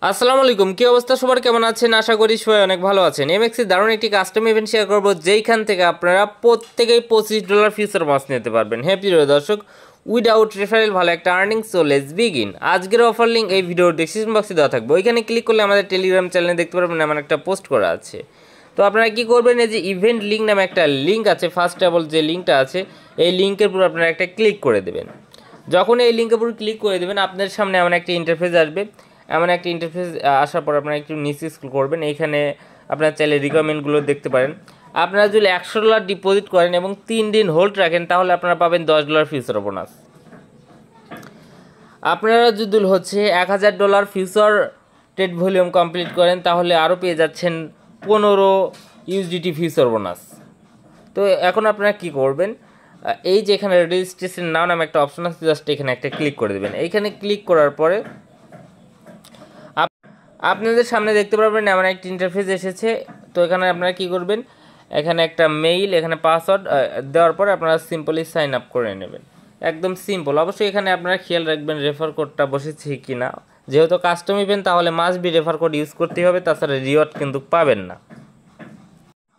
আসসালামু আলাইকুম, কি অবস্থা সবার, কেমন আছেন? আশা করি সবাই অনেক ভালো আছেন। এমএক্সি দারুণ একটি কাস্টম ইভেন্ট শেয়ার করবো, যেইখান থেকে আপনারা প্রত্যেকেই $25 ফিউচার মাস নিতে পারবেন। হ্যাঁ প্রিয় দর্শক, উইদাউট রেফারেল ভালো একটা আর্নিং। So let's begin. আজকের অফার লিঙ্ক এই ভিডিওর ডেসক্রিপশন বক্সে দেওয়া থাকবে, ওইখানে ক্লিক করলে আমাদের টেলিগ্রাম চ্যানেলে দেখতে পারবেন এমন একটা পোস্ট করা আছে। তো আপনারা কি করবেন, এই যে ইভেন্ট লিঙ্ক নামে একটা লিঙ্ক আছে, ফার্স্ট অফ অল যে লিঙ্কটা আছে এই লিঙ্কের উপর আপনারা একটা ক্লিক করে দেবেন। যখন এই লিঙ্কের উপর ক্লিক করে দেবেন আপনার সামনে এমন একটা ইন্টারফেস আসবে। এমন একটা ইন্টারফেস আসার পর আপনারা একটু নিচে স্ক্রল করবেন, এইখানে আপনারা চাইলে রিকমেন্ডগুলো দেখতে পারেন। আপনারা যদি $100 ডিপোজিট করেন এবং 3 দিন হোল্ড রাখেন তাহলে আপনারা পাবেন $10 ফিউচার বোনাস। আপনারা যদি $1000 ফিউচার ট্রেড ভলিউম কমপ্লিট করেন তাহলে আরও পেয়ে যাচ্ছেন 15 ইউএসডিটি ফিউচার বোনাস। তো এখন আপনারা কি করবেন, এই যে এখানে রেজিস্ট্রেশন নাও নামে একটা অপশন আছে, জাস্ট এখানে একটা ক্লিক করে দেবেন। এইখানে ক্লিক করার পরে আপনাদের সামনে দেখতে পারবেন এমন একটা ইন্টারফেস এসেছে। তো এখানে আপনারা কি করবেন, এখানে একটা মেইল, এখানে পাসওয়ার্ড দেওয়ার পরে আপনারা সিম্পলি সাইন আপ করে নেবেন। একদম সিম্পল। অবশ্যই এখানে আপনারা খেয়াল রাখবেন রেফার কোডটা বসেছে কি না, যেহেতু কাস্টম ইভেন্ট তাহলে must be refer code use করতেই হবে, তাছাড়া রিওয়ার্ড কিন্তু পাবেন না।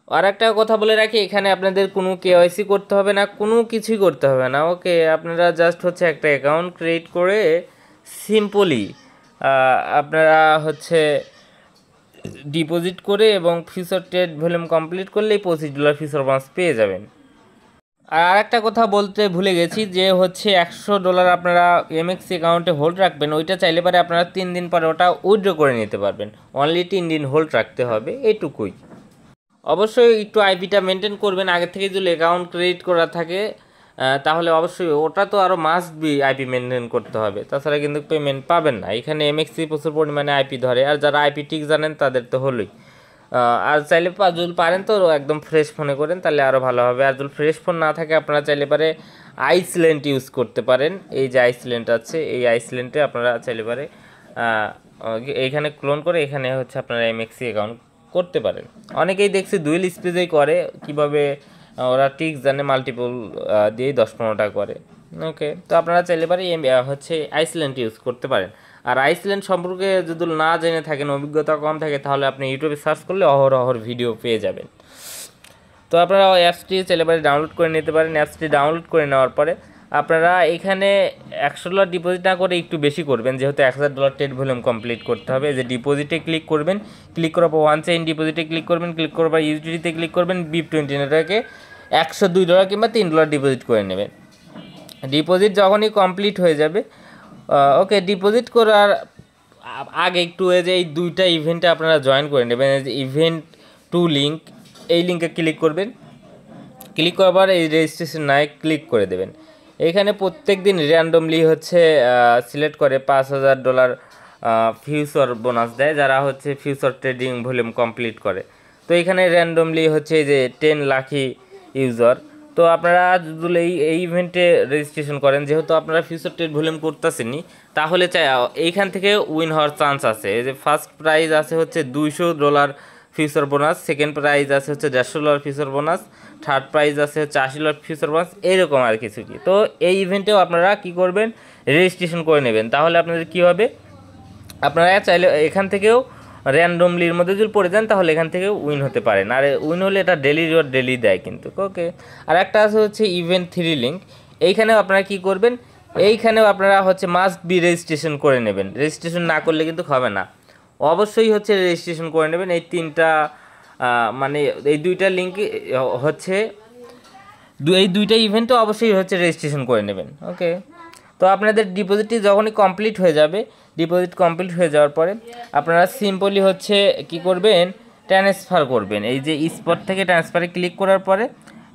আর একটা কথা বলে রাখি, এখানে আপনাদের কোনো কেওয়াইসি করতে হবে না, কোনো কিছুই করতে হবে না। ওকে, আপনারা জাস্ট একটা অ্যাকাউন্ট ক্রিয়েট করে সিম্পলি আপনারা ডিপোজিট করে এবং ফিউচার ট্রেড ভলিউম কমপ্লিট করলেই $25 ফিউচার বোনাস পেয়ে যাবেন। আর একটা কথা বলতে ভুলে গেছি, যে $100 আপনারা এমএক্সি অ্যাকাউন্টে হোল্ড রাখবেন, ওইটা চাইলে পারে আপনারা 3 দিন পরে ওটা উইথড্র করে নিতে পারবেন। অনলি 3 দিন হোল্ড রাখতে হবে, এইটুকুই। অবশ্যই একটু আইপিটা মেনটেন করবেন। আগে থেকে যদি অ্যাকাউন্ট ক্রিয়েট করা থাকে তাহলে অবশ্যই ওটা তো আরও মাস্ট বি আইপি মেনটেন করতে হবে, তাছাড়া কিন্তু পেমেন্ট পাবেন না। এখানে এমএক্সি প্রচুর পরিমাণে আইপি ধরে, আর যারা আইপি ঠিক জানেন তাদের তো হলোই। আর চাইলে যদি পারেন তো একদম ফ্রেশ ফোনে করেন, তাহলে আরও ভালো হবে। আর যদি ফ্রেশ ফোন না থাকে আপনারা চাইলে পারে আইসল্যান্ড ইউজ করতে পারেন। এই যে আইসল্যান্ড আছে, এই আইসল্যান্ডে আপনারা চাইলে পারে এইখানে ক্লোন করে এখানে আপনারা এমএক্সি অ্যাকাউন্ট করতে পারেন। অনেকেই দেখছি ডুয়েল স্পেসেই করে, কিভাবে ওরা টিক্স জানে, মাল্টিপল দিয়েই 10-15টা করে। ওকে, তো আপনারা চাইলে পারে আইসল্যান্ড ইউজ করতে পারেন। আর আইসল্যান্ড সম্পর্কে যদি না জেনে থাকেন, অভিজ্ঞতা কম থাকে, তাহলে আপনি ইউটিউবে সার্চ করলে অহরহ ভিডিও পেয়ে যাবেন। তো আপনারা অ্যাপসটি চাইলে পারে ডাউনলোড করে নিতে পারেন। অ্যাপসটি ডাউনলোড করে নেওয়ার পরে আপনারা এখানে $100 ডিপোজিট না করে একটু বেশি করবেন, যেহেতু $1000 ট্রেড ভলিউম কমপ্লিট করতে হবে। যে ডিপোজিটে ক্লিক করবেন, ক্লিক করার পর ওয়ান চেইন ডিপোজিটে ক্লিক করবেন, ক্লিক করার পর ইউএসডিতে ক্লিক করবেন, BIP20 এটাকে $102 কিংবা $3 ডিপোজিট করে নেবেন। ডিপোজিট যখনই কমপ্লিট হয়ে যাবে, ওকে, ডিপোজিট করার আগে একটু এই দুইটা ইভেন্টে আপনারা জয়েন করে নেবেন। এই যে ইভেন্ট টু লিঙ্ক, এই লিঙ্কে ক্লিক করবেন। ক্লিক করার পর এই রেজিস্ট্রেশন নাই ক্লিক করে দেবেন। এইখানে প্রত্যেক দিন র্যান্ডমলি সিলেক্ট করে $5000 ফিউচার বোনাস দেয়, যারা ফিউচার ট্রেডিং ভলিউম কমপ্লিট করে। তো এখানে র্যান্ডমলি এই যে 10 লাখি ইউজার। তো আপনারা যদি এই ইভেন্টে রেজিস্ট্রেশন করেন, যেহেতু আপনারা ফিউচার ট্রেড ভলিউম করতেছেনই, তাহলে এইখান থেকে উইন হওয়ার চান্স আছে। এই যে ফার্স্ট প্রাইজ আছে $200 ফিউচার বোনাস, সেকেন্ড প্রাইজ আছে $150 ফিউচার বোনাস, থার্ড প্রাইজ আছে $80 ফিউচার বোনাস, এইরকম আর কিছু কি। তো এই ইভেন্টেও আপনারা কি করবেন, রেজিস্ট্রেশন করে নেবেন। তাহলে আপনাদের কি হবে, আপনারা চাইলে এখান থেকেও র্যান্ডমলির মধ্যে যদি পড়ে যান তাহলে এখান থেকে উইন হতে পারেন। আর উইন হলে এটা ডেলি রিওয়ার্ড ডেলি দেয় কিন্তু। ওকে, আর একটা আছে ইভেন্ট 3 লিঙ্ক। এইখানেও আপনারা কি করবেন, এইখানেও আপনারা মাস্ট বি রেজিস্ট্রেশন করে নেবেন। রেজিস্ট্রেশন না করলে কিন্তু হবে না, অবশ্যই রেজিস্ট্রেশন করে নেবেন। এই তিনটা মানে এই দুইটা লিঙ্ক এই দুইটা ইভেন্টও অবশ্যই রেজিস্ট্রেশন করে নেবেন। ওকে, তো আপনাদের ডিপোজিটটি যখনই কমপ্লিট হয়ে যাবে, ডিপোজিট কমপ্লিট হয়ে যাওয়ার পরে আপনারা সিম্পলি কি করবেন, ট্রান্সফার করবেন। এই যে স্পট থেকে ট্রান্সফারে ক্লিক করার পরে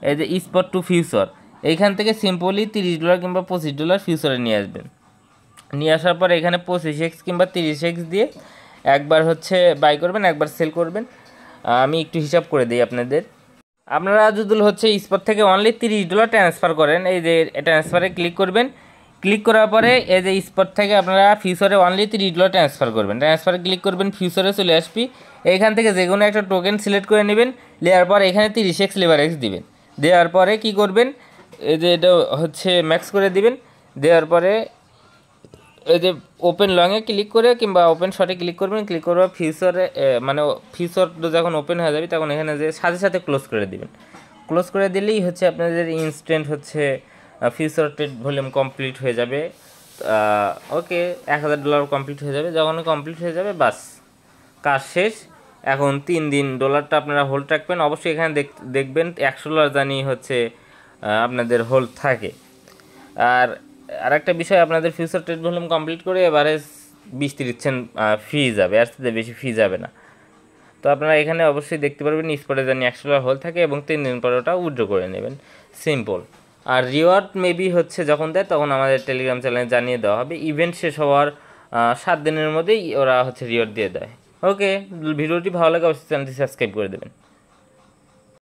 এই যে স্পট টু ফিউচার, এইখান থেকে সিম্পলি $30 কিংবা $25 ফিউচারে নিয়ে আসবেন। নিয়ে আসার পরে এখানে 25x কিংবা 30x দিয়ে একবার বাই করবেন, একবার সেল করবেন। আমি একটু হিসাব করে দিই আপনাদের। আপনারা যদি স্পট থেকে অনলি $30 ট্রান্সফার করেন, এই যে ট্রান্সফারে ক্লিক করবেন। ক্লিক করার পরে এই যে স্পট থেকে আপনারা ফিউচারে অনলি $30 ট্রান্সফার করবেন। ট্রান্সফারে ক্লিক করবেন, ফিউচারে চলে আসবি। এইখান থেকে যে কোনো একটা টোকেন সিলেক্ট করে নেবেন, নেওয়ার পর এখানে 30x লেভারেজ দিবেন। দেওয়ার পরে কি করবেন, এই যে এটা ম্যাক্স করে দিবেন। দেওয়ার পরে এই যে ওপেন লংয়ে ক্লিক করে কিংবা ওপেন শর্টে ক্লিক করবেন, ক্লিক করবে ফিউচারে, মানে ফিউচার যখন ওপেন হয়ে যাবে তখন এখানে যে সাথে সাথে ক্লোজ করে দিবেন। ক্লোজ করে দিলেই হচ্ছে আপনাদের ইনস্ট্যান্ট হচ্ছে ফিউচার ট্রেড ভলিউম কমপ্লিট হয়ে যাবে। ওকে, $1000 কমপ্লিট হয়ে যাবে। যখন কমপ্লিট হয়ে যাবে বাস কাজ শেষ। এখন 3 দিন ডলারটা আপনারা হোল্ড রাখবেন। অবশ্যই এখানে দেখবেন $100 জানি হচ্ছে আপনাদের হোল্ড থাকে। আর আরেকটা বিষয়, আপনাদের ফিউচার ট্রেড ভলিউম কমপ্লিট করে এবারে 20-30 ফি যাবে, আর সাথে বেশি ফি যাবে না। তো আপনারা এখানে অবশ্যই দেখতে পারবেন স্পটে জানি $100 হোল্ড থাকে এবং 3 দিন পরে ওটা উইথড্র করে নেবেন, সিম্পল। আর রিওয়ার্ড মেবি হচ্ছে যখন দেয় তখন আমাদের টেলিগ্রাম চ্যানেলে জানিয়ে দেওয়া হবে। ইভেন্ট শেষ হওয়ার 7 দিনের মধ্যেই ওরা হচ্ছে রিওয়ার্ড দিয়ে দেয়। ওকে, ভিডিওটি ভালো লাগে অবশ্যই চ্যানেলটি সাবস্ক্রাইব করে দেবেন।